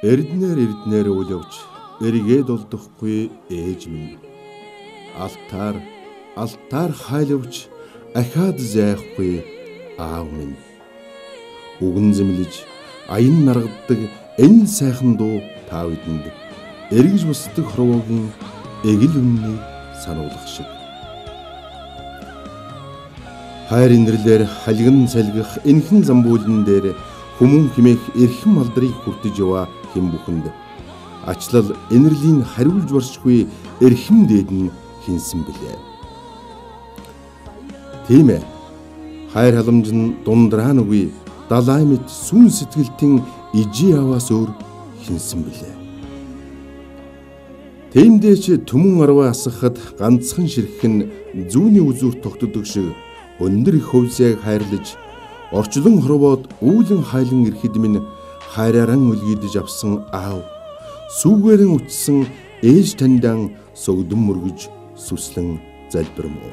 Эрднэр үл явж эргээд олдохгүй ээж минь. Алтаар хайлавч ахаад зайхгүй аав минь. Үгэн зэмлэж аян наргадаг энэ сайхан дуу та бидэнд эргэж бусдаг хорвоогийн эгэл үннийг сануулгах шиг. Хайр инэрлэр халиган салгих энхэн замбуулан дээр хүмүүн химээх эрхэм малдрыг хүртэж яваа хэм бүхэнд ачлал инэрлийн хариулж баршгүй эрхэм дээд нь хинсэн билээ. Тийм ээ. Хайр халамж нь дундраа нүгүй далай мэт сүн сэтгэлтэн ижи аваас өөр хинсэн билээ. Тиймдээ ч түмэн арваа асгахад ганцхан ширхэх нь зүүнний үзүүр тогтдог шиг өндөр их хөвсийг хайрлаж орчлон хорвоод үүлэн хайлан ирэхэд минь хайрааран үлгийдэж авсан аав сүүгээрэн үтсэн ээж таньдан сөгдөн мөргөж сүслэн залбирмоо.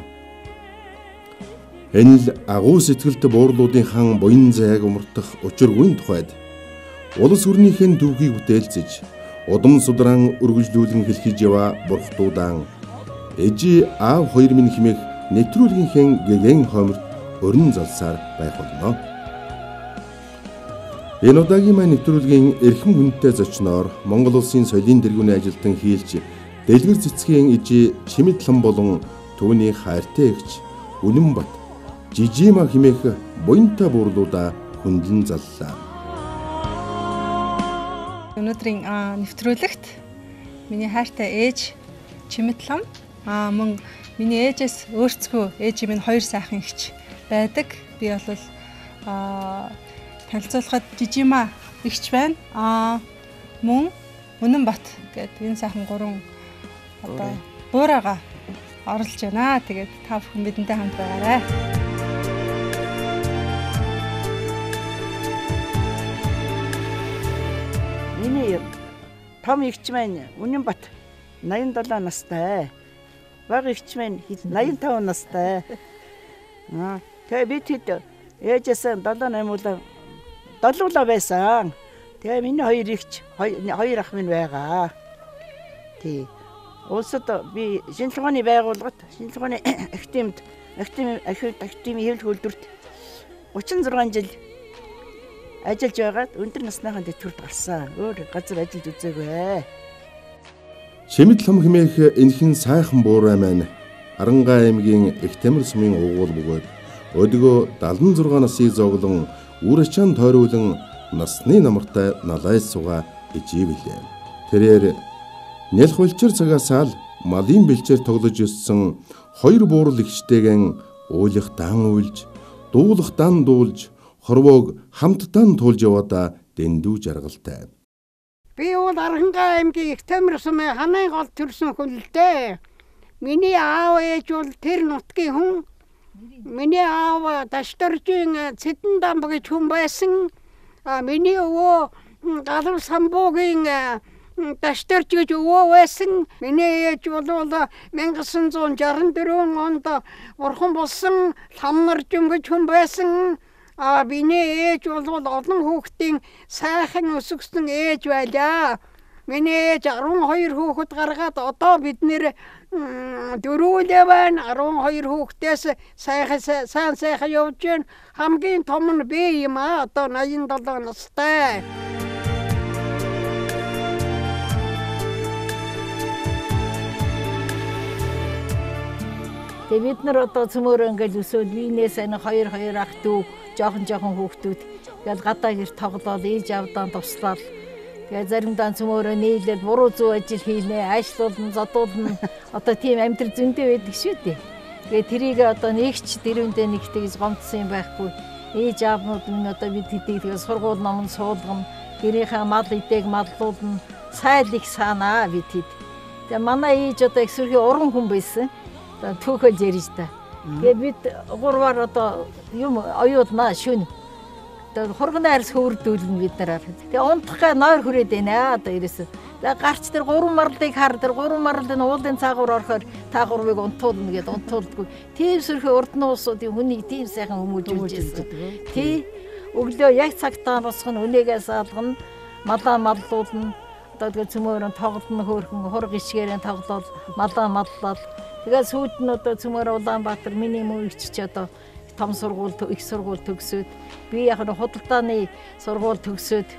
Энэ л агуу сэтгэлд буурлуудынхан буян зайг умартах учиргүй тухайд улс өрнийхэн түүхийг бүтээлцэж удам судран өргөжлүүлэн хэлхиж яваа бурхтуудаан ээжи аав хоёр минь химэх нэвтрүүлгийнхээ гэгэн хоморт өрн залсаар байх болно. Энэ удаагийн маань нэвтрүүлгийн эрхэм хүнтэй зочноор Монгол улсын соёлын тэргүүний ажилтан хийлж дэлгэр цэцгийн ижи Чимэдлэн болон түүний хайртай эгч Үнэнбат Жижима химээх буянтай буурлуудаа хөндлөн заллаа. Өнөөдрийн нэвтрүүлэгт миний хайртай ээж Чимэдлэн мөн миний ээжээс өөрсгөө ээж минь хоёр сайхан эгч байдаг. Би бол танилцуулахад Жижима эгч байна. Мөн Үнэнбат гэдэг энэ сайхан гурван буурайгаа орлож байна. Тэгээд та бүхэн бидэнтэй хамт байгаарай. Миний том эгч маань Үнэнбат 87 настай. Бага эгч маань 85 настай. Тэгээ бид хэд ээжээс 7-8 байсан. Тэгээ миний хоёр эгч хоёр ах минь байгаа. Тий. Улсад би шинжилгээний байгууллагад шинжилгээний актемид хэвлэл хөлдөрт 36 жил ажиллаж байгаад өндөр насныхаа тэтгэврт гарсан. Өөр газар ажиллаж үзээгүй. Чимэдлэн химээх энхэн сайхан буурай маань Арангаа аймгийн Эктэмэр сумын уугуул бөгөөд өдгөө 76 насыг зоглон үр ачаан тойруулан насны намартай налайс суга ижив билээ. Тэрээр нэл хулчир цагаасаа л малын бэлчээр тоглож өссөн хоёр буурал эгчтэйгэн уулах дан уйлж, дуулах дан дуулж, хорвоог хамтдаа туулж яваада дэндүү жаргалтай. Би бол Арангаа аймгийн Эктэмэр сумын ханайн гол төрсөн хүн л дээ. Миний аав ээж бол тэр нутгийн хүн. Миний аав Дашторжийн Цэдэн дамб гэж хүн байсан. Миний өвөө Галав самбуугийн Дашторж гэж өвөө байсан. Миний ээж бол 1964 онд урхан болсон Ламнаржин гэж хүн байсан. Миний ээж бол олон хүүхдийн сайхан өсгсөн ээж байлаа. Миний ээж 12 хүүхэд гаргаад одоо бид нэр дөрүүлээ байна. 12 хүүхдээс сайхан явж байна. Хамгийн том нь би юм одоо 87 настай. Тэгээ бид нар одоо цөмөр ингээл өсөөд биенээс энэ хоёр ах дүү жоохон хүүхдүүд ингээл гадаа гэр тоглоод ээж авдаа туслаад тэгээ заримдаа цөмөрөө нийлээд буруу зүү ажил хийнэ, аашлуулна, задуулна. Одоо тийм амьдрал зөндөө байдаг шүү дээ. Тэгээ тэрийг одоо нэгч дэрвэндээ нэгтгэж гомдсон юм байхгүй. Ээж аавнууд минь одоо бид хэдийг тэгээ сургууль номон суулгана, гэрийнхээ мал идээг маллуулна, сайл их санаа бид хэд. Тэгээ манай ээж одоо их сүрхий уран хүн байсан. Одоо түүхэл ярьж та. Тэгээ бид гурваар одоо юм оюутнаа шүн. Одоо хурганы арьс хөвөрдүүлнэ бид нараар. Тэгээ унтахгаа нойр хүрээд байна одоо ерөөсөө. Тэгээ гарч тэр гурван марлыг хар тэр гурван марлын уулын цаагуур орохоор та гурвыг унтуулна гэд унтуулдаггүй. Тийм сөрхий урд нь уусуудын хүнийг тийм сайхан хүмүүжүүлж байсан. Тий өглөө яг цагтаа босгоно, үнээгээ салгана. малаа маллууд нь одоо тэгээ цөмөөрөө тоглоно хөөрхөн хур гიშгээрээ тоглоод малаа маллал. Тэгээ сүйд нь одоо цөмөөр Улаанбаатар миний мөвөгч одоо том сургууль их сургууль төгсөөд би яг нь худалдааны сургууль төгсөөд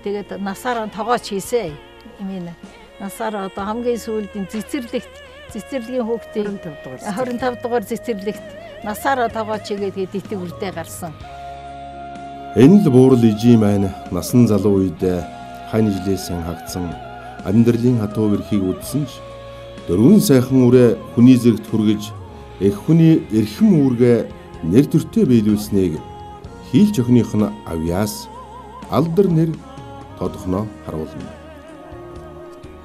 тэгээд насаараа тоогооч хийсэ. Эмээ насаараа одоо хамгийн сүүлдийн цэцэрлэгийн хүүхдийн 25 дугаар цэцэрлэгт насаараа тоогооч хийгээд дэтгэв үрдээ гарсан. Энэ л буурал ижи маань насан залуу үед хань жилээсэн хагдсан амьдралын хатуу эрхийг үдсэн ч дөрвөн сайхан үрээ хүний зэрэгт хүргэж эх хүний эрхэм үүргээ нэр төртөө биелүүлснийг хийлч охиных нь авьяас алдар нэр тодохно харуулна.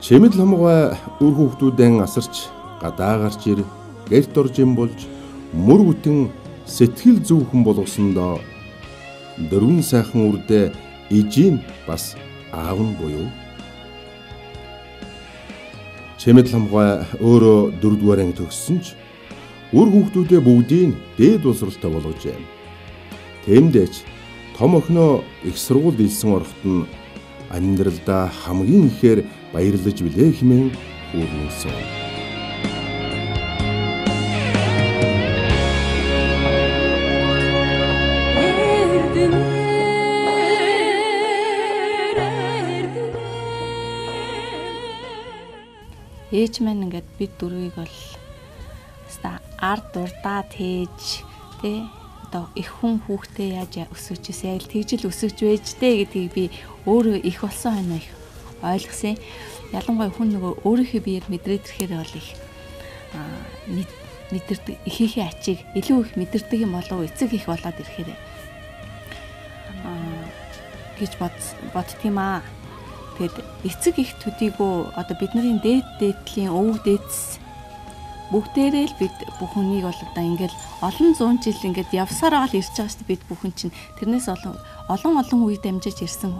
Чимэл хамгай үр хүүхдүүдэн асарч гадаа гарч ир гэрт оржин болж мөр бүтэн сэтгэл зүвхэн болгосондоо дөрвөн сайхан үрдээ ижийн бас аав нь буюу Чимэл хамгай өөрөө 4-р анги төгссөн ч үр хүүхдүүдээ бүгдийг дээд боловсролтой болгожээ. Тэмдээч том охиноо их сургуульд илсэн орохт нь амьдралдаа хамгийн ихээр баярлаж билээ хэмээн хүрнэсэн. Ээж маань ингээд бид дөрвийг бол ард урдаа тээж тэ одоо их хүн хүүхдээ яаж өсөжсэн яг л тэгжил өсөж байж дээ гэдгийг би өөрөө их болсон хойно их ойлгосон. Ялангуяа хүн нөгөө өөрийнхөө биеэр мэдрээд ирэхээр бол их мэдэрдэг ихийнхээ ачийг илүү их мэдэрдэг юм болов эцэг их болоод ирэхээр гэж боддгийм аа. Тэгэд эцэг их төдийгөө одоо бидний дээдлийн өвөг дээдс бүгдээрээ л бид бүхнийг бол одоо ингээл олон зуун жил ингээд явсараа л ирж байгаа шүү дээ бид бүхэн чинь тэрнээс олон үе дамжиж ирсэн.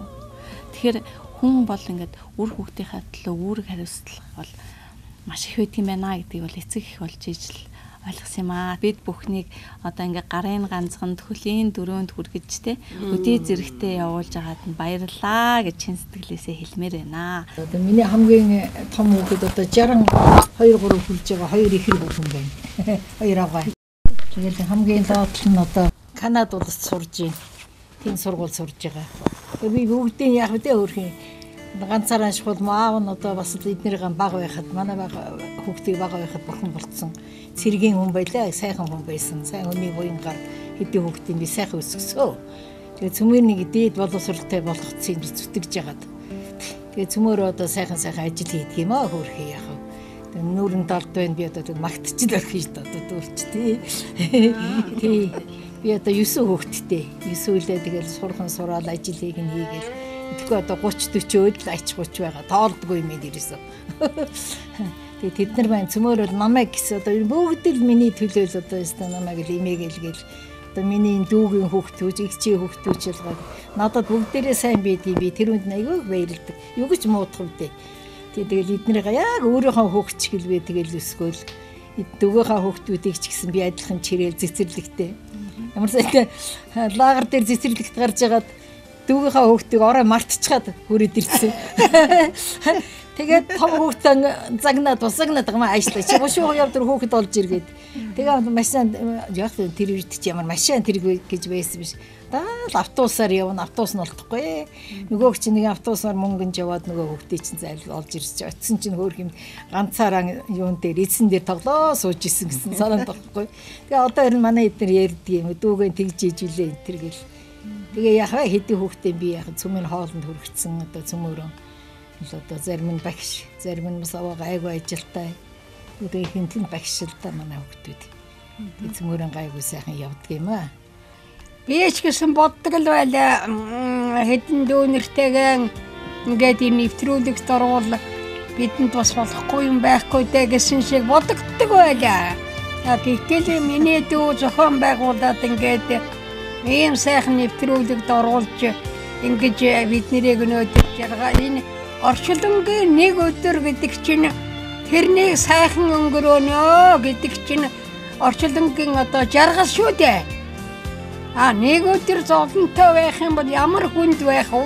Тэгэхээр хүн бол ингээд үр хүүхдийнхаа төлөө үүрэг хариуцлах бол маш их байт юм байна гэдгийг бол эцэг их болж ижил ойлгосон юм аа. Бид бүхнийг одоо ингээд гарын ганцхан төлийн дөрөөнд хүргэж те өдий зэрэгтэй явуулж байгаад нь баярлаа гэж чин сэтгэлээсээ хэлмээр байна. Одоо миний хамгийн том хүүхэд одоо 62 3 хүрж байгаа 2 ихэр бүхэн байна. 2 аваа. Тэгээд хамгийн лоодл нь одоо Канад улсад сурж байна. Тийм сургууль сурж байгаа. Би бүгдийн яг үдэ өөрхийн ганцаараа шхул маав нь одоо бас эднэрийн баг байхад манай баг хүүхдийг баг байхад бурхан болцсон. Цэргийн хүн байлаа, сайхан хүн байсан. Сайн хүний буянгаар хэдийн хүүхдийн би сайхан өсгсөө. Тэгээ цөмөр нэг дээд боловсролтой болгоцсон зүтгэж жагаад. Тэгээ цөмөр одоо сайхан ажил хийдэг юм аа хөөрхий яах вэ? Тэгээ нүүрэн талд байна би одоо магтчих л орхиж одоо дүүрч тий. Би одоо 9 хүүхэдтэй. 9 үлээ тэгэл сурхан сураал ажил хийгээл. Тэгэхгүй одоо 30 40 өдөл ач 30 байгаа. Тоолдгүй юм дээрээс. Тэгээ тэд нар маань цөмөөрөө намайг гэсэн одоо бүгд л миний төлөөл одоо яста намайг л имээгээл одоо миний дүүгийн хүүхдүүд, игчийн хүүхдүүд шалгаад надад бүгдээрээ сайн байдгийг би тэр үнд айгүй баярлдаг. Юу гэж муудах вэ? Тэгэл эднэрийг яг өөрийнхөө хүүхд шиг л би тэгэл өсгөөл дүүгийнхаа хүүхдүүдийг ч гэсэн би адилхан чирээл цэцэрлэгтэй. Ямар сайтай лагер дээр цэцэрлэгт гарч ягаад дүүгийнхаа хүүхдийг орой мартчихад хүрээд ирсэн. Тэгээд том хүүхдэн загнаад байгаа ааштай. Чи бушуу явдар хүүхэд олж иргээд. Тэгээ машин яг тэр үед чи ямар машин тэрэг гэж байсан биш. Даал автобусаар явна. Автобус нь олдохгүй. Нөгөө чи нэг автобусаар мөнгөнд яваад нөгөө хүүхдийг чинь зайл олж ирсэж очисон чинь хөөх юм ганцаараа юун дээр эзэн дээр тоглоо сууж исэн гэсэн санаанд багхгүй. Тэгээ одоо ер нь манай эдгээр ярьдаг юм. Дүүгэн тэгж ижүүлээ энэ төр гэл. Тэгээ яхаа хэдий хүүхдээ би яхаа цөмийн хоолнд хүргэцсэн одоо цөмөөрөө одоо зарим нь багш, зарим нь бас гайгүй ажилтай. Өдөр хинтэн багшилтай манай хүүхдүүд. Тэгээ цөмөөрөн гайгүй сайхан явдаг юм аа. Би ч гэсэн боддог л байлаа. Хэдэн дүүнэртэйгэн ингээд юм нэвтрүүлэгт орвол бидэнд бас болохгүй юм байхгүй дээ гэсэн шиг бодогддог байлаа. Гэтэл миний дүү зохион байгуулад ингээд ийм сайхан нэвтрүүлэгт оруулж ингэж биднийг өнөөдөр жаргаа энэ орчлонгийн нэг өдөр гэдэг чинь тэрнийг сайхан өнгөрөөнө гэдэг чинь орчлонгийн одоо жаргал шүү дээ. Нэг өдөр зовлонтой байх юм бол ямар хүнд байх вэ?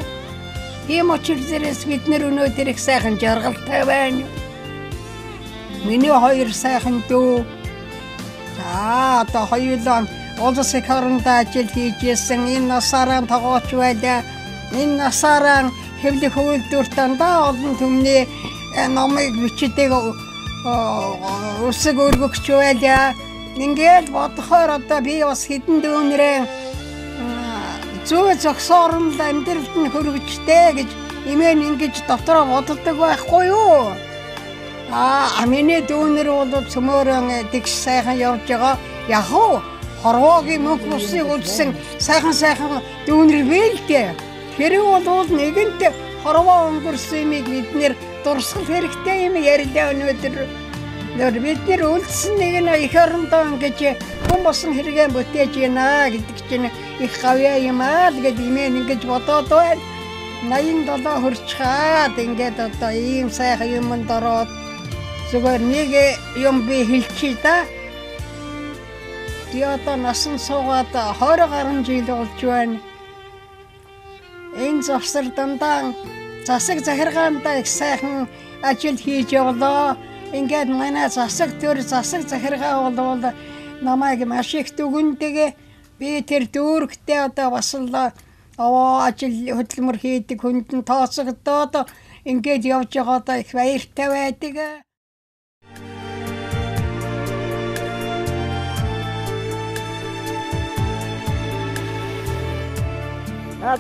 Тийм учраас бид нэр өнөөдөр их сайхан жаргалтай байна. Миний хоёр сайхан дүү. За одоо хоёулаа улс их орондоо ажил хийж исэн. Энэ насаараа тогооч байлаа. Энэ насаараа хэвлэх үйлдвэр дандаа олон түмний номыг бичдэг үсэг өргөгч байлаа. Ингээд бодохоор одоо би бас хідэн дүүнэрээ зүй зогсооронд амьдралд нь хөргөжтэй гэж имэн ингэж дотроо боддог байхгүй юу? Миний дүүнэр бол цөмөрөн тэгш сайхан явж байгаа. Яг уу хорвоогийн мөнх усыг үлдсэн сайхан дүүнэр бэл дээ. Тэр бол нэгэнт хорвоо өнгөрсөн юмыг бид нэр дурсгал хэрэгтэй юм ярьлаа өнөөдөр. Бид нэр үлдсэн нэг нь их орондоо ингэж хүн босон хэрэгэн бүтээж гинэ гэдэг чинь их гавьяа юм аа тэгээд имэн ингэж бодоод байна. 87 хүрчхаад ингээд одоо ийм сайхан юмд ороод зүгээр нэг юм би хэлчихье да. Би одоо насан суугаад 20 гаруй жил болж байна. Энэ завсар дандаа засаг захиргаандаа их сайхан ажил хийж явлаа. Ингээд манай засаг захиргаа бол намайг маш их дүгнэдэг. Би тэр дүүрэгтэй одоо бас л ажил хөдөлмөр хийдэг хүнд нь тооцогдоод ингээд явж байгаа одоо их баяртай байдаг.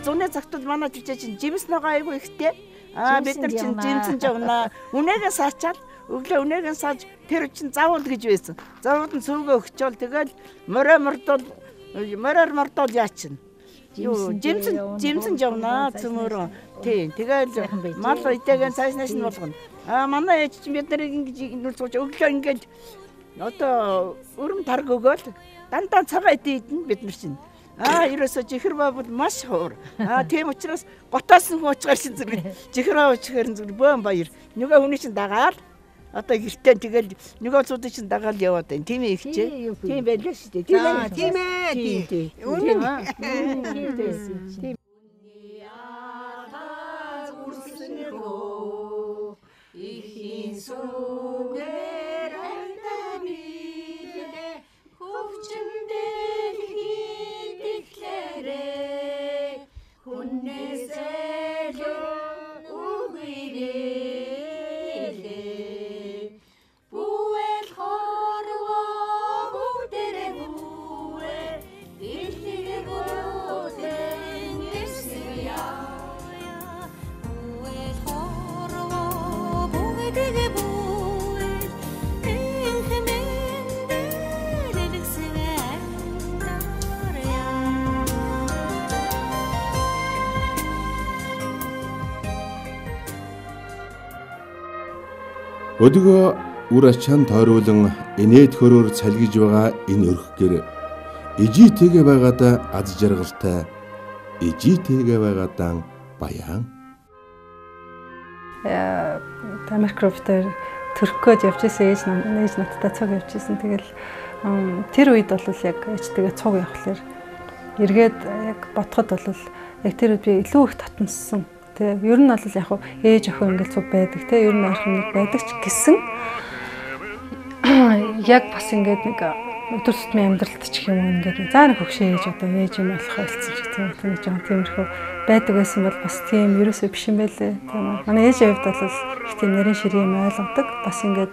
Зуны цагтд манай жижиг жимс ногоо айгүй ихтэй. Бид нар чинь жимсэн жавна. Үнэгээ саачаад өглөө үнэгээ сааж тэр чинь заавал гэж байсан. Заавал нь сүргөө өгчөөл тэгэл мороор мордол яачин. Жимсэн жавна цөмөрөө. Тийм. Тэгэл мал идээгэн цаашнаас нь болгоно. Манай ээж чинь бид нарыг ингэж нүүрсууч өглөө ингэж одоо өрөм тарг өгөөл дандаа цагаа идэн бид нар чинь. Ерөөсө жихэр бабл маш хуур. Тийм учраас готоос нь хуучгаар шин зэрэг жихэр бабчгаар зэрэг бөөн баяр. Нөгөө хүний чинь дагаал одоо гэртээ тэгэл нөгөө цуудын чинь дагаал яваад байна. Тийм ээ ихчээ. Тийм байлаа шүү дээ. Тийм ээ. Үнэн. Тийм. Ихийн сүгээр альтамид хөвчөндөл хийдэхлээрээ хүнээсэл үгээрээ бүэл хорвоо бүгдээрээ бүвээ дэлхийг бүлэн ирсэн яа бүэл хорвоо бүгдээрээ бүвээ энхэмэн дэлгсэн антарья. Өдгөө үр ачаан тойруулан инээд хөрөөр цалгиж байгаа энэ өрхгөр ижитэйгээ байгаадаа аз жаргалтай, ижитэйгээ байгаадаа баян. Америк рууфтер төрхгөөд явж исэн ээж надтай цуг явж исэн. Тэгэл тэр үед бол яг ээжтэйгээ цуг явахлаар эргээд яг бодоход бол яг тэр үед би илүү их татнассан. Тэ ер нь бол яг ээж охин ингээл цуг байдаг. Тэ ер нь ойрхон нэг байдаг ч гэсэн яг бас ингээд нэг өдөр тутмын амьдралд ч юм уу ингээд заа нэг хөгшөө ээж одоо ээж юм болох ойлцсон ч тийм нэг жоон тиймэрхүү байдаг байсан бол бас тийм ерөөсөө биш юм байлээ. Тийм үү. Манай ээжийн хувьд бол их тийм нэрийн ширээ юм ойлгодог. Бас ингээд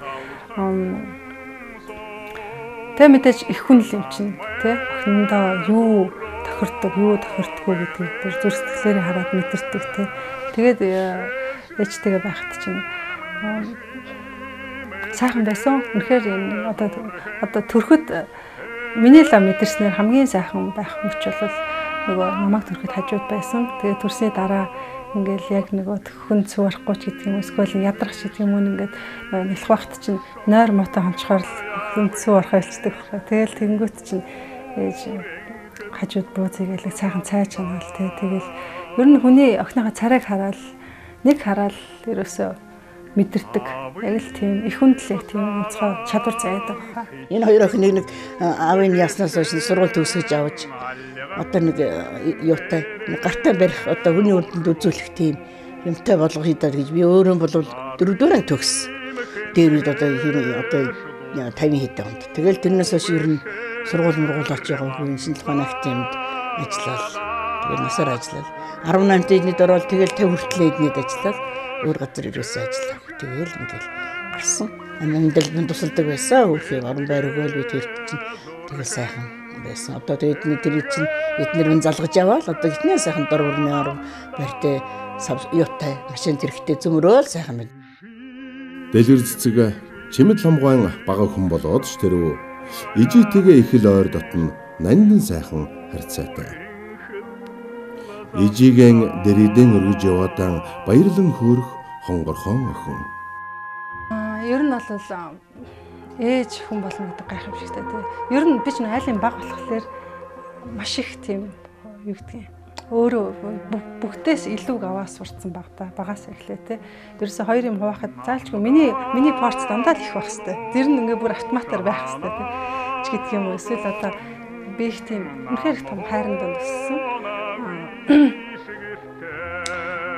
тэ мэдээж их хүн л юм чинь тэ охиндоо юу тохирдгүй гэдгийг тэр зүрх сэтгэлээрээ хараад мэдэрдэг тэ. Тэгээд ээжтэйгээ байхад чинь сайхан байсан. Үнэхээр энэ одоо төрөхөд миний л мэдэрснээр хамгийн сайхан байх мөч бол нөгөө намайг төрөхөд хажууд байсан. Тэгээд төрсний дараа ингээл яг нөгөө хүн цуурахгүй ч гэдэг юм эсвэл ядрах ч гэдэг юм уу ингээд нэлэх багт чинь нойр мото хончхоор л хүн цуурах ойлцдог байхгүй. Тэгэл тэнгүүт чинь ээж хажууд бууцыгээл сайхан цай чанаал тэгэл ер нь хүний охиныхаа царайг хараад ерөөсөө мэдэрдэг. Яг л тийм их хүндлэг тийм онцгой чадвар заяадаг байна. Энэ хоёр охиныг нэг аавын яснаас хойш сургууль төгсөж авч одоо нэг юутай гартаа барих одоо хүний үрдэнд үзүүлэх тийм юмтай болгох хийдэ гэж би өөрөө бол 4-р төгс дээр үед одоо 50 хэдэн онд. Тэгэл тэрнээс хойш ер нь сургууль очиж байгаа хүн шинжлэх ухааны академид ажиллаад тэгэл насаар ажиллаад 18-нд эднэд ороод тэгэл 50 хүртэл эднэд ажиллаад өөр газар ирээсээ ажиллаа. Тэгэл ингээл гарсан. Амьдрал тусалдаг байсан. Өөрхий орон байр өгөөл би тэр чинь тэгэл сайхан байсан. Одоо тэгээд тэр чинь эднэр нь залгаж аваад одоо хитнээ сайхан дор бүрний орон барьтай юутай машин тэрэгтэй зөмрөөл сайхан байна. Дэлгэр цэцэг чимэд ломгоон бага хүн болоод ч тэрөө ижитэйгээ их л ойр дотн нандин сайхан харьцаатай. Ижигийн дэрийдэн өргөж яваадан баярлан хөөрөх хонгорхон охин. Ер нь бол ээж хүн болно гэдэг гайхамшигтай тий. Ер нь би ч айлын баг болохоор маш их тийм юу гэдгийг өөрөө бүгдээс илүүг аваа сурцсан багаас эхлэв те. Ерөөсө хоёр юм хуваахад заалчгүй миний порц дандаа л их байх хэвээр. Тэр нь ингээ бүр автоматар байх хэвээр те. Ч гэдэг юм уу. Эсвэл одоо би их тийм үнэхээр их том хайранд өссөн.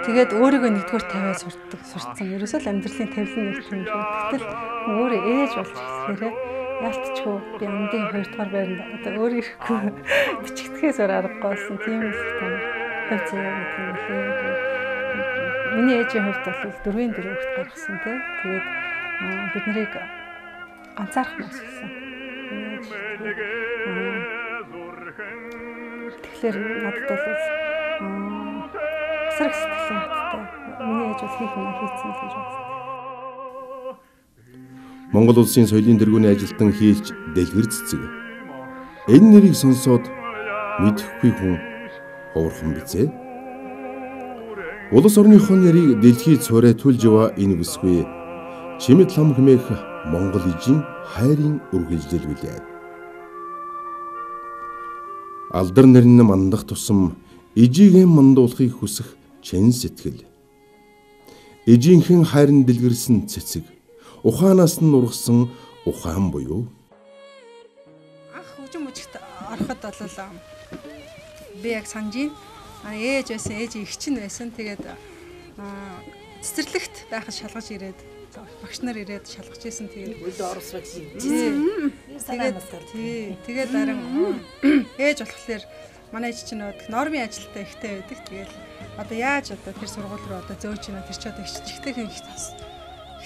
Тэгээд өөрийгөө нэгдүгээр тавиад сурцсан. Ерөөсөө л амьдралын тавилан нэг тийм шүү. Гэтэл өөрөө ээж болж эхлэхээр яалтчгүй би амдын 2 дугаар байранд одоо өөрийнхөө бичигдэхээс аргагүй болсон тийм л том хэв заяа гэдэг юм лээ. Миний ээжийн хувьд бол 4-ийн дөрөвт гаргасан тий. Тэгээд бид нарыг ганцаарх нас гэсэн. Тэгэхээр надад бол сарх сэтгэлийн хаттай. Миний ээж бол хийх юм хийцэн л гэж байна. Монгол улсын соёлын тэргүүний ажилтан хийлж дэлгэр цэцэг. Энэ нэрийг сонсоод мэдэхгүй хүн ховорхон бизээ. Улс орныхон нэрийг дэлхийд цорайтуулж яваа энэ бүсгүй чимэд лам хэмээх Монгол ижийн хайрын үргэлжлэл билээ. Алдар нэрн мандах тусам ижигээ мандуулахыг хүсэх чин сэтгэл. Ижийнхэн хайрын дэлгэрсэн цэцэг. Ухаанаас нь ургасан ухаан буюу анх хөгжим мужигт ороход бол би яг санаж байна. Ээж байсан, ээж их чинь байсан. Тэгээд цэцэрлэгт байхад шалгаж ирээд багш нар ирээд шалгаж исэн. Тэгээд үлдээ орсвч. Тэгээд харин ээж болохоор манай ээж чинь нормын ажилтаа ихтэй байдаг. Тэгээд одоо яаж одоо тэр сургууль руу одоо зөөж ийна тэр ч одоо ихтэй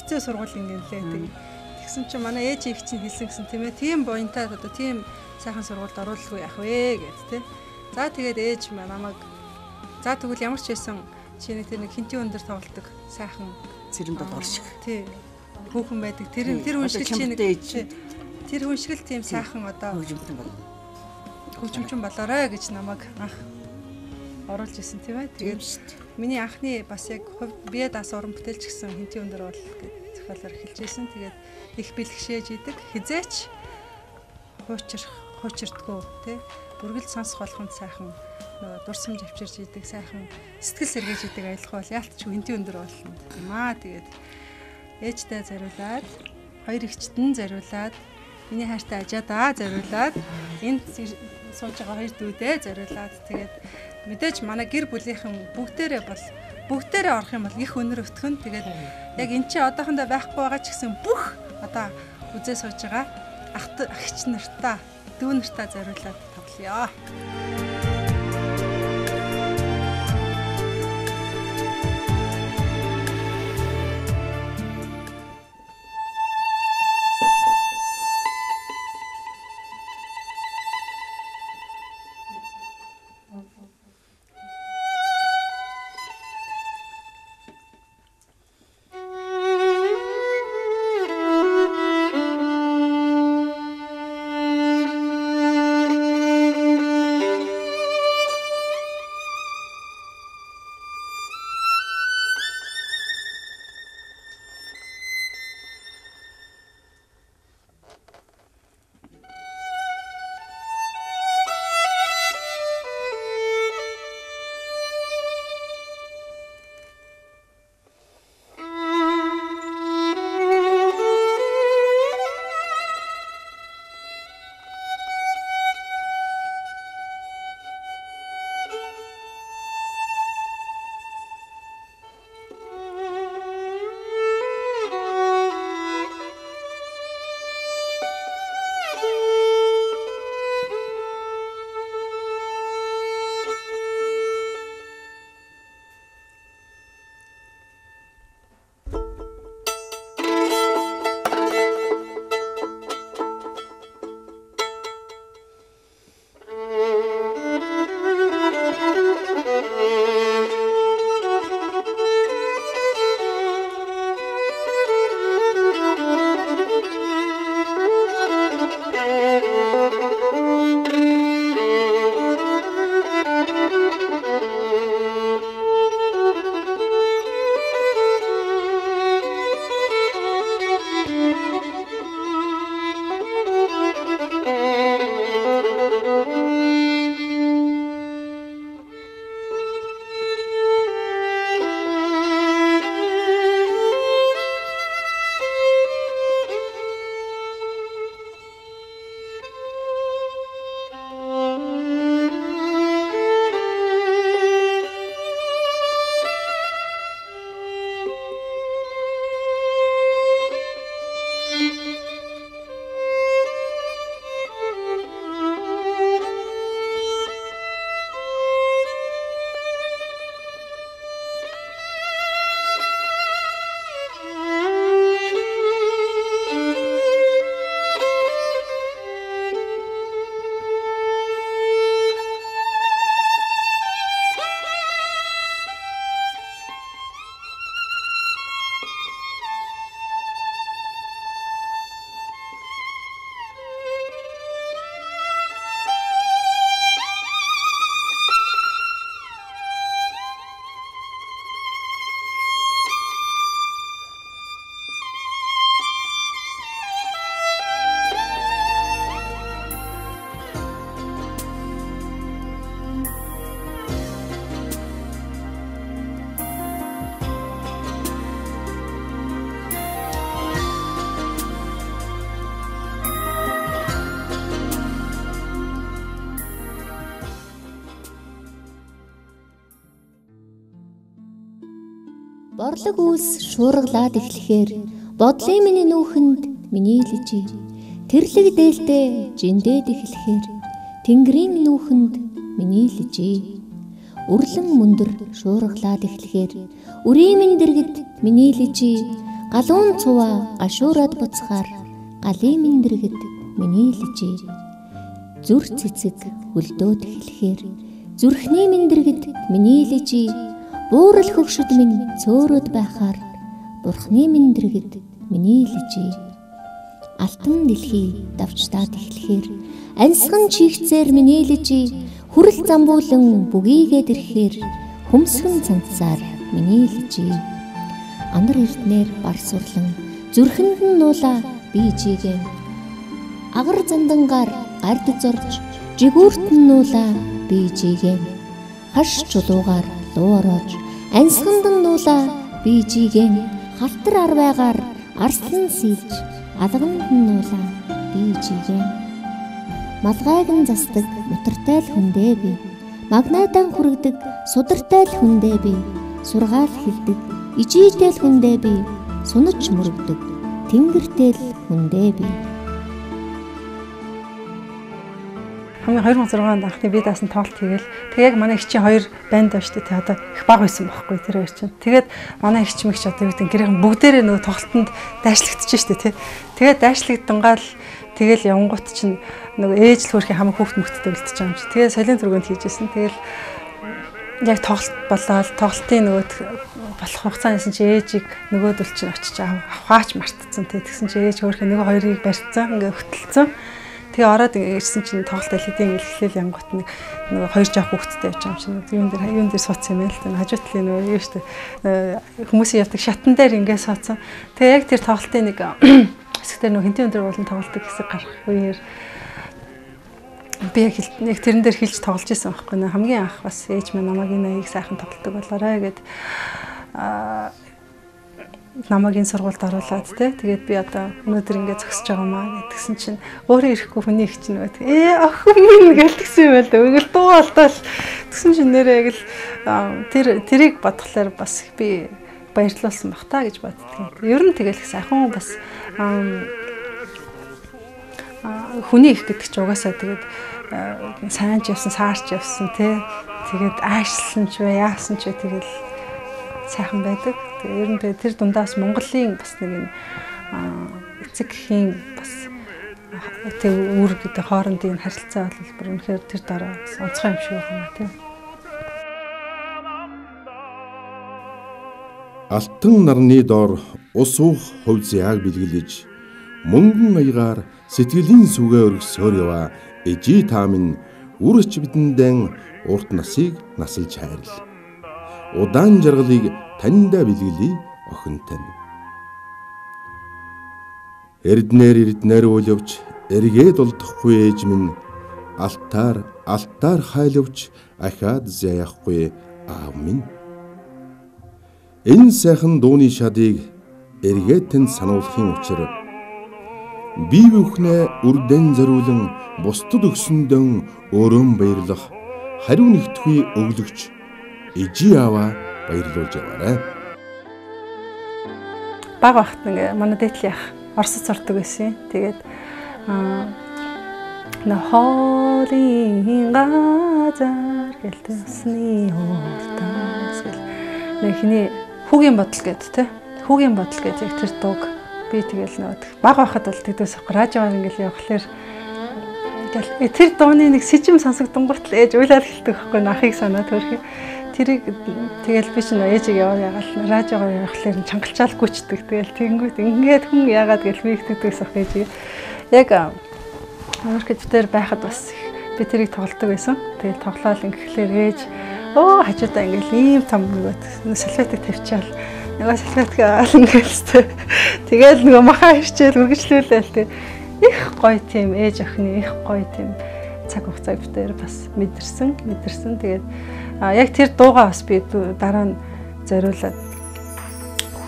хэцүү сургууль ингэнлээ. Тэгсэн чинь манай ээж их чинь хэлсэн гэсэн тийм ээ. Тийм буянтаа одоо тийм сайхан сургуульд оруулахгүй яах вэ гэд тийм. За тэгээд ээж намайг за тэгвэл ямар ч байсан чиний тэр нэг хинтийн өндөр тоглолдог сайхан цэрэнд орших. Тий. Хүүхэн байдаг. Тэр хүн шиг чинь тэр хүн шиг л тийм сайхан одоо хөгжимчин болоорой гэж намайг анх оруулж исэн тийм ээ. Тэгээд миний анхны бас яг бие даас уран бүтээлч гэсэн хинтийн өндөр бол гэж зохиолоор эхэлж исэн. Тэгээд их бэлгшээж идэг. Хизээч хуучирдгүү тий. Бүргэлж сонсох болгонд сайхан нөгөө дурсамж авчирч идэг сайхан сэтгэл сэргээж идэг аялах бол яалтч хинтийн өндөр болно юм аа. Тэгээд ээжтэй зариулаад хоёр эгчтэн зариулаад миний хайртай ажаадаа зариулаад энд сууж байгаа хоёр дүүдээ зариулаад тэгээд мэдээж манай гэр бүлийнхэн бүгдээрээ орох юм бол их өнөр өтгөн. Тэгээд яг эн чинь одоохондоо байхгүй байгаа ч гэсэн бүх одоо үзээ сууж байгаа агч нартаа дүү нартаа зариулаад тоглоё. Борлог үүс шуургалаад эхлэхээр бодлын миний нүүхэнд миний лижи. Тэрлэг дээлтэй жиндээд эхлэхээр тэнгэрийн нүүхэнд миний лижи. Үрлэн мөндөр шуургалаад эхлэхээр үрийн минь дэргэд миний лижи. Галуун цуваа гашуураад буцахаар галын минь дэргэд миний лижи. Зүр цэцэг хөлдөөд эхлэхээр зүрхний минь дэргэд миний лижи. Буурал хөгшөд минь цөөрөд байхаар бурхны минь дэргэд миний лижи. Алтан дэлхий давчтаад эхлэхээр ансган чихцээр миний лижи. Хүрэл замбуулан бүгийгээд ирэхээр хүмсгэн цанцаар миний лижи. Андар эрднэр барсурлан зүрхэнд нь нуулаа би жигээ. Агар зандангаар гард зорж жигүүрт нь нуулаа би жигээ. Хаш чулуугаар луу ороож ансганд нь нуулаа би жигээ. Халтар арвайгаар арслан сэлж алганд нь нуулаа би жигээ. Малгайг нь засдаг мутартай л хүндээ би. Магнайдан хүрэгдэг судартай л хүндээ би. Сургаал хилдэг ижийтэй л хүндээ би. Сунаж мөрөгдөг тэнгэртэй л хүндээ би. Хамгийн 2006 онд анхны бие даасан тоглолт хийгээл тэг яг манай их чинь хоёр банд байна шүү дээ. Одоо их баг байсан байхгүй тэр хоёр чинь. Тэгээд манай их чимэгч одоо юу гэдэг гэрийн бүгдээрээ нөгөө тоглолтод дайшлагдчих шүү дээ тий. Тэгээд дайшлагддангаал тэгэл явангууд чинь нөгөө ээж л хөрхийн хамаг хүүхд мөхтөд үлдчихэж байгаа юм чи. Тэгээд солион зурганд хийжсэн. Тэгэл яг тоглолт болоод тоглолтын нөгөө болох хугацаанаас чи ээжийг нөгөөдөл чинь очиж авахаач мартцсан тий. Тэгсэн чи ээж хөрхийн нөгөө хоёрыг барьцсан ингээ хөтөлцөн. Тэгээ ороод ирсэн чинь тоглолт хэлэдийн илэрхийлэл янгот нөгөө хоёр жоох хүүхэдтэй явж байгаа юм чинь юун дээр суудсан юм л дээ. Хажуутлын нөгөө юу штэ хүмүүсийн явдаг шатан дээр ингээ суудсан. Тэгээ яг тэр тоглолтын нэг хэсэгтэр нөгөө хинтэн өндөр болон тоглолтыг хэсэг гарах үеэр би яг тэрэн дээр хэлж тоглож исэн байхгүй нэ. Хамгийн анх бас ээж минь намайг энэ аяг сайхан тоглолтог болоорой гэд намайг энэ сургуульд оруулаад тэгээд би одоо өнөөдөр ингээд зогсож байгаа маа гэдгсэн чинь өөрөө ирэхгүй хүний их чинь охин минь гэлтгсэн юм байл да. Ингээл дуу алдаад тэгсэн чинь нэрээ яг л тэрийг бодглохлоор бас би баярлуулсан бах та гэж боддгийн. Ер нь тэгэл их сайхан бас хүний их гэдэг чи угаасаа тэгээд сайн ч явсан саарч явсан тэгээд аашлсан ч бай яасан ч тэгэл сайхан байдаг. Тэгээ ер нь тэр дундаас Монголын бас нэг эцэг гэхийн бас тэг үүр гэдэг хоорондын харилцаа бол бүр үнэхээр тэр дараа онцгой юм шиг байна тийм. Алтан нарны доор ус уух хувь зяаг бэлгэлж мөнгөн аягаар сэтгэлийн сүгэ өргөсөөр яваа ежи та минь үрч бидэндэн урт насыг насалж хайрл. Удаан жаргалыг таньда бэлгэлээ охин тань. Эрднэр уйлвч эргээд олдохгүй ээж минь алтаар хайлвч ахаад заяахгүй аав минь. Энэ сайхан дууны шадыг эргээд тань сануулахын учир бие бүхнээ үрдэн зориулан бусдад өгсөндөн өрөөм баярлах хариу нэгтгүй өглөгч ижи аваа баярлуулж яваарай. Баг багт ингээ манай дээдлийн ах Оросд сурдаг байсан. Тэгээд хоолын газар гэлтэсний хурдаас гэл нэг хиний хүүгийн бодол гэдэг те. Хүүгийн бодол гэдэг яг тэр дууг би тэгэл нөөд баг байхад бол тэгдээс радиоор ингээл явхлаэр тэр дууны нэг сэжим сонсогдсон гутал ээж уйлаад хэлдэг байхгүй нахыг санаад төрхий. Тэрийг тэгэл би чинь ээжийг яагаад радиогоор явахлаар чангалчаал гүчдэг. Тэгэл тэгэнгүүт ингээд хүн яагаад гэж би ихтэйгээс ах ээжийг яг Америкт дээр байхад бас би тэрийг тоглодог байсан. Тэгэл тоглоал ингээхлээр ээж хажуудаа ингээл ийм том нөгөө салфетик тавьчаал нөгөө салфетик ингээл тэгэл нөгөө махаа ирчээл үргэлжлүүлээл тэг их гоё тийм ээж охины их гоё тийм цаг хугацаа битээр бас мэдэрсэн. Тэгээд яг тэр дуугаа бас би дараа нь зориулаад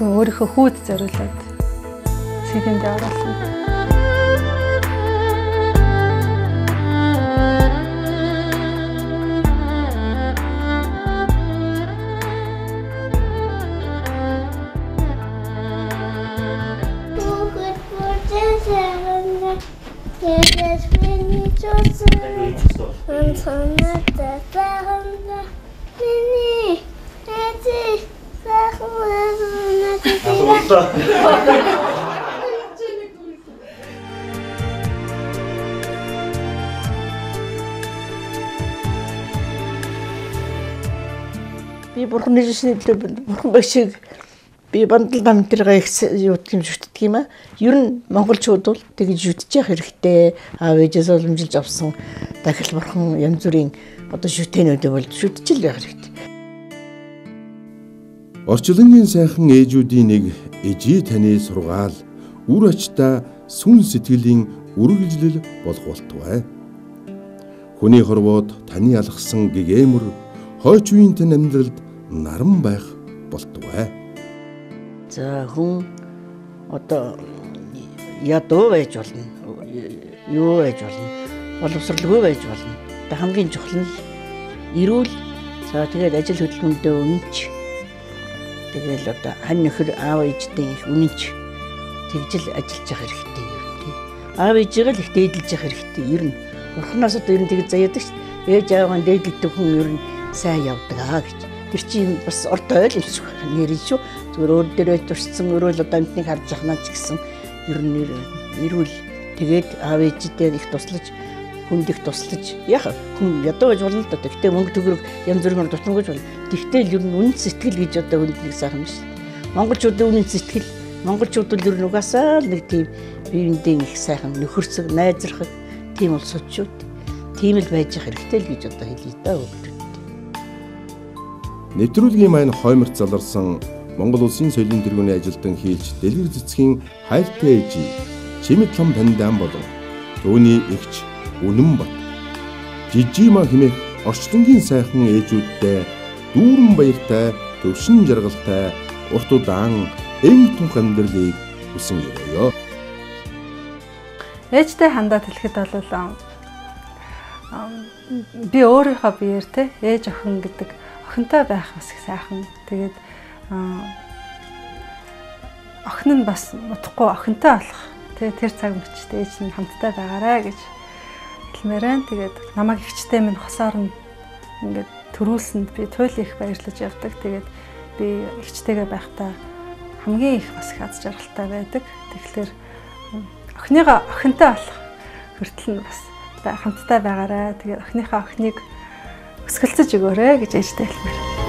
өөрийнхөө хүүд зориулаад CD-нд оруулсан. Хоноотой сайхандаа миний эцэг сайхан би бурхны жишээ бурхан багшиг би бандал намтрага их юу гэм шүтдэг юм а. Ер нь монголчууд бол тэгж шүтэж явах хэрэгтэй. Аав ээжээс уламжилж авсан дахил бурхан янз бүрийн одоо шүтэнүүдээ бол шүтэж л явах хэрэгтэй. Орчлонгийн сайхан ээжүүдийн нэг ижи таны сургаал үр ачта сүн сэтгэлийн үргэлжлэл болох болтугай. Хүний хорвоод таны алгасан гэгээмэр хойч үеийн тань амьдралд наран байх болтугай. За хүн одоо ядуу байж болно. Юу байж болно. Боловсралгүй байж болно. Хамгийн чухал нь эрүүл. За тэгээд ажил хөдөлмөндөө үнэнч. Тэгэл одоо хань нөхөр аав ээжтэй их үнэнч. Тэгжил ажиллаж явах хэрэгтэй юм тий. Аав ээжийг л их дээдлж явах хэрэгтэй. Ер нь бурхнаас одоо ер нь тэгж заяадаг ш. Ээж ааваа дээдлдэг хүн ер нь сайн явдаг аа гэж. Тэр чинь бас орд ойл юм шиг нэр шүү. Зүгээр өөр дээрээ туршсан өрөөл одоо амтныг харж яхнаа ч гэсэн ер нь эрүүл тэгээд аав ээжтэй их туслаж хүнд их туслаж яг хүн ядуу байж болно л да. Гэхдээ мөнгө төгрөг янз бүрээр дутмагж болно. Тэгтэл ер нь үнэн сэтгэл гэж одоо хүнд нэг сайхан биш. Монголчуудын үнэн сэтгэл монголчууд л ер нь угаасаа нэг тийм биеиндээ их сайхан нөхөрсөг найзрахаг тийм бол сочууд. Тийм л байж хэрэгтэй л гэж одоо хэлье да өгдөг. Нэвтрүүлгийн маань хойморт заларсан Монгол Улсын соёлын тэргүүний ажилтан хийлж дэлгэр цэцгийн хайртай ээжи Чимэд лам таньдаан болон түүний эгч Үнэн бат жижигмаа хэмээх орчлонгийн сайхан ээжүүдтэй дүүрэн баяртай төвшин жаргалтай урт удаан эм тунх амьдралыг хүсэн ёо. Ээжтэй хандаад хэлэхэд бол би өөрийнхөө биеэр те ээж охин гэдэг охинтой байх бас их сайхан. Тэгээд охин нь бас мутахгүй охинтой болох. Тэгээд тэр цаг мөчтэй ээж нь хамтдаа байгаарай гэж хэлмээрэн. Тэгээд намайг ихчтэй минь хосоор нь ингээд төрүүлсэнд би туйлын их баярлаж явдаг. Тэгээд би ихчтэйгээ байхдаа хамгийн их бас их аз жаргалтай байдаг. Тэгэхээр охиныгоо охинтой болох хүртэл нь бас хамтдаа байгаарай. Тэгээд охиныхаа охиныг өсгөлцөж өгөөрэй гэж ээжтэй хэлмээр.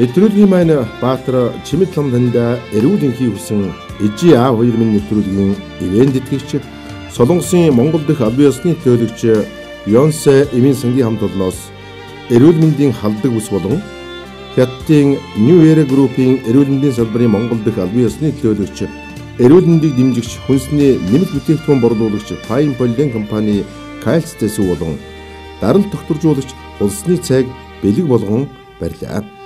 Нэвтрүүлгийн маань Баатар Чимэд лам таньда эрүүл энхий хүсэн ижи аав хоёр минь нэвтрүүлгийн ивент тэтгэгч Солонгосын Монгол дэх албан ёсны төлөөлөгч Бейонсе Эмийн сангийн хамт олноос эрүүл мэндийн халдаг ус болон Хятадын New Era Group-ийн эрүүл мэндийн салбарын Монгол дэх албан ёсны төлөөлөгч эрүүл мэндийг дэмжигч хүнсний нэмэлт бүтээгдэхүүн борлуулагч Fine Polylen компани Кайлцтэй болон дарамт тогтворжуулагч улсны цайг бэлэг болгон барьлаа.